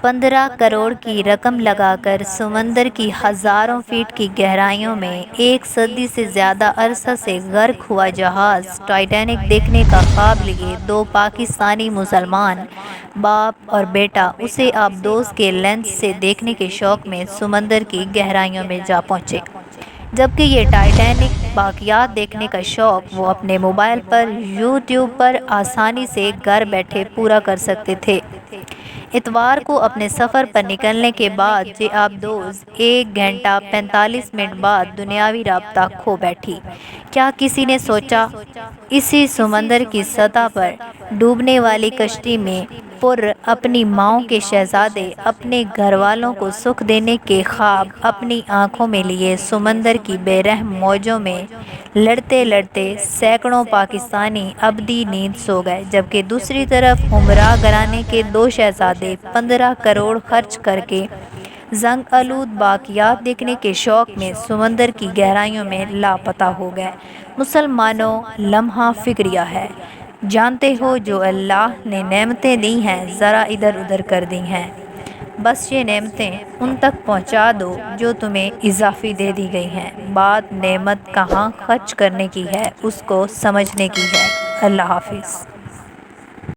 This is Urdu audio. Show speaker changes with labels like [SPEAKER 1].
[SPEAKER 1] 15 کروڑ کی رقم لگا کر سمندر کی ہزاروں فٹ کی گہرائیوں میں 1 صدی سے زیادہ عرصہ سے غرق ہوا جہاز ٹائٹینک دیکھنے کا خواب لیے 2 پاکستانی مسلمان باپ اور بیٹا اسے آبدوز کے لینس سے دیکھنے کے شوق میں سمندر کی گہرائیوں میں جا پہنچے، جبکہ یہ ٹائٹینک باقیات دیکھنے کا شوق وہ اپنے موبائل پر یوٹیوب پر آسانی سے گھر بیٹھے پورا کر سکتے تھے۔ اتوار کو اپنے سفر پر نکلنے کے بعد جے آبدوز 1 گھنٹہ 45 منٹ بعد دنیاوی رابطہ کھو بیٹھی۔ کیا کسی نے سوچا اسی سمندر کی سطح پر ڈوبنے والی کشتی میں اپنی ماؤں کے شہزادے اپنے گھر والوں کو سکھ دینے کے خواب اپنی آنکھوں میں لیے سمندر کی بے رحم موجوں میں لڑتے لڑتے سینکڑوں پاکستانی ابدی نیند سو گئے، جبکہ دوسری طرف عمرہ گرانے کے 2 شہزادے 15 کروڑ خرچ کر کے زنگ آلود باقیات دیکھنے کے شوق میں سمندر کی گہرائیوں میں لاپتہ ہو گئے۔ مسلمانوں، لمحہ فکریہ ہے، جانتے ہو جو اللہ نے نعمتیں دی ہیں ذرا ادھر ادھر کر دی ہیں، بس یہ نعمتیں ان تک پہنچا دو جو تمہیں اضافی دے دی گئی ہیں، بات نعمت کہاں خرچ کرنے کی ہے اس کو سمجھنے کی ہے۔ اللہ حافظ۔